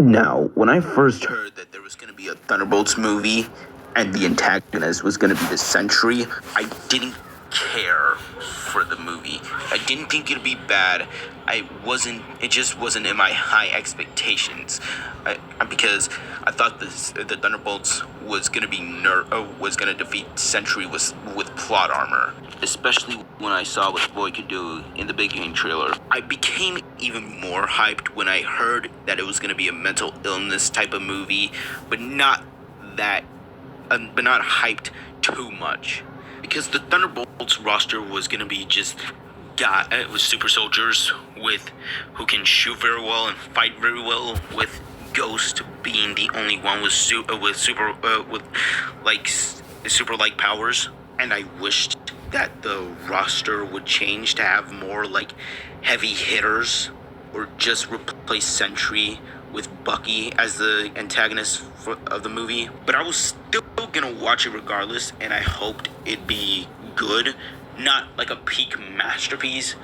Now, when I first heard that there was going to be a Thunderbolts movie and the antagonist was going to be the Sentry, I didn't care for the movie. I didn't think it'd be bad. It just wasn't in my high expectations. Because I thought the Thunderbolts was going to defeat Sentry with plot armor. Especially when I saw what the boy could do in the beginning trailer. I became even more hyped when I heard that it was going to be a mental illness type of movie, but not hyped too much. Because the Thunderbolts roster was going to be just with super soldiers who can shoot very well and fight very well, with Ghost being the only one with super powers. And I wished that the roster would change to have more like heavy hitters, or just replace Sentry with Bucky as the antagonist of the movie. But I was still gonna watch it regardless, and I hoped it'd be good. Not like a peak masterpiece,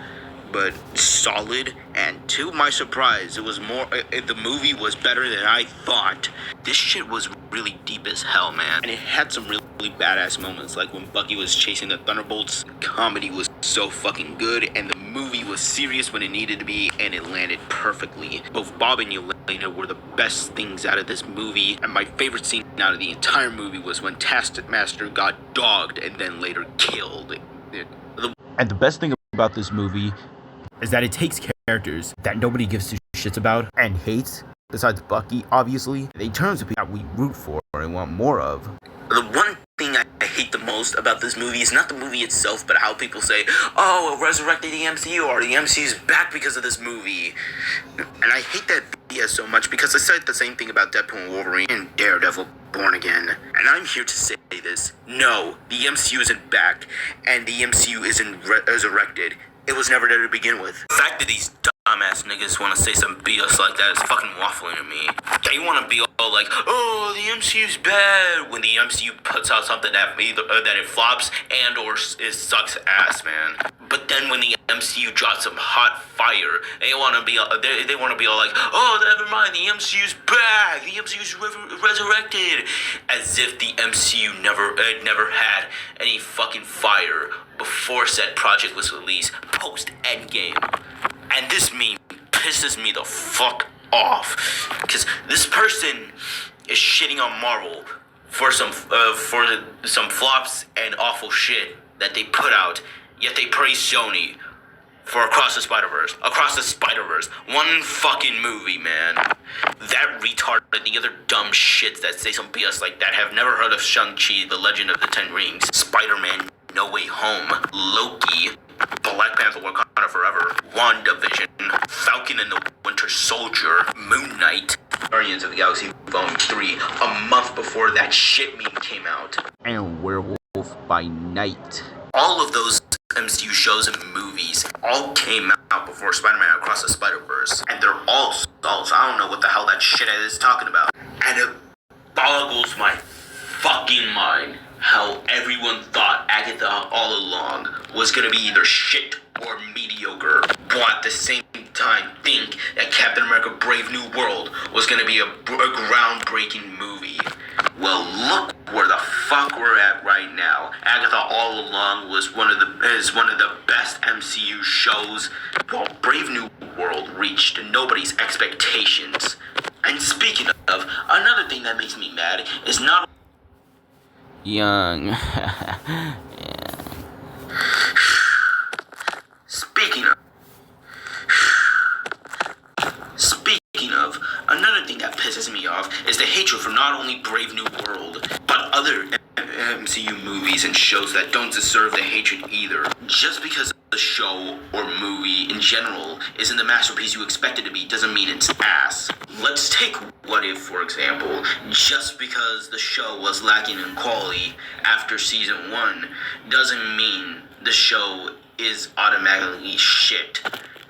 but solid. And to my surprise, the movie was better than I thought. This shit was really deep as hell, man. And it had some really badass moments, like when Bucky was chasing the Thunderbolts. The comedy was so fucking good, and the movie was serious when it needed to be, and it landed perfectly. Both Bob and Yelena were the best things out of this movie, and my favorite scene out of the entire movie was when Taskmaster got dogged and then later killed. And the best thing about this movie is that it takes characters that nobody gives two shits about and hates, besides Bucky, obviously. They turn to people that we root for and want more of. The one thing I hate the most about this movie is not the movie itself, but how people say, oh, it resurrected the MCU, or the MCU's back because of this movie. And I hate that BS so much, because I said the same thing about Deadpool and Wolverine and Daredevil Born Again. And I'm here to say this. No, the MCU isn't back, and the MCU isn't resurrected. It was never there to begin with. The fact that these dumbass niggas want to say some BS like that is fucking waffling to me. They want to be all like, oh, the MCU's bad, when the MCU puts out something that that it flops and or it sucks ass, man. But then when the MCU drops some hot fire, they want to be all like, oh, never mind, the MCU's back, the MCU's resurrected, as if the MCU never had any fucking fire before said project was released post Endgame. And this meme pisses me the fuck off, because this person is shitting on Marvel for some flops and awful shit that they put out, yet they praise Sony for Across the Spider-Verse. One fucking movie, man. That retard and the other dumb shits that say some BS like that have never heard of Shang-Chi, The Legend of the Ten Rings, Spider-Man, No Way Home, Loki, Black Panther, Wakanda Forever, WandaVision, Falcon and the Winter Soldier, Moon Knight, Guardians of the Galaxy Volume 3, a month before that shit meme came out, and Werewolf by Night. All of those MCU shows and movies all came out before Spider-Man Across the Spider-Verse, and they're all stalls. I don't know what the hell that shit is talking about. And it boggles my fucking mind how everyone thought Agatha all along was gonna be either shit or mediocre, but at the same time think that Captain America Brave New World was gonna be a groundbreaking movie. Well, look where the fuck we're at right now. Agatha all along is one of the best MCU shows, while Brave New World reached nobody's expectations. And speaking of, another thing that makes me mad is not young. Yeah. Speaking of, another thing that pisses me off is the hatred for not only Brave New World, but other MCU movies and shows that don't deserve the hatred either. Just because the show or movie in general isn't the masterpiece you expect it to be doesn't mean it's ass. Let's take What If, for example. Just because the show was lacking in quality after season 1 doesn't mean the show is automatically shit,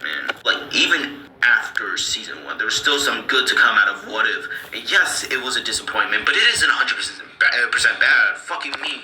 man. Like, even after season 1, there was still some good to come out of What If. And yes, it was a disappointment, but it isn't 100% bad. Fucking me.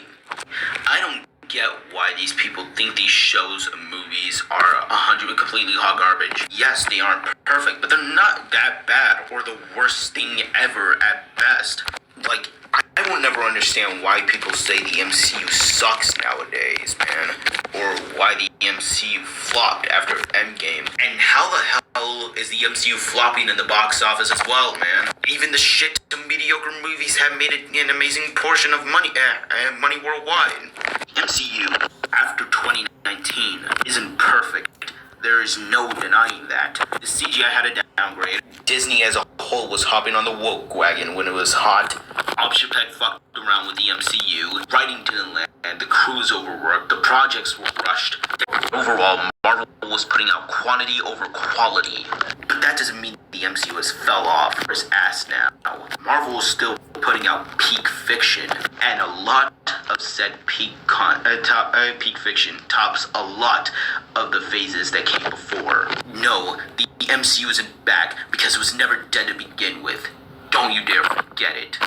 I don't Get why these people think these shows and movies are 100 completely hot garbage. Yes, they aren't perfect, but they're not that bad or the worst thing ever at best. Like, I will never understand why people say the MCU sucks nowadays, man. Or why the MCU flopped after Endgame. And how the hell is the MCU flopping in the box office as well, man? Even the shit to mediocre movies have made it an amazing portion of money worldwide. MCU, after 2019, isn't perfect. There is no denying that. The CGI had a downgrade. Disney as a whole was hopping on the woke wagon when it was hot. Option had fucked around with the MCU. Writing didn't land. The crews overworked. The projects were rushed. Overall, Marvel was putting out quantity over quality. But that doesn't mean the MCU has fell off or is ass now. Marvel is still putting out peak fiction, and a lot of said peak fiction tops a lot of the phases that came before. No, the MCU isn't back because it was never dead to begin with. Don't you dare forget it.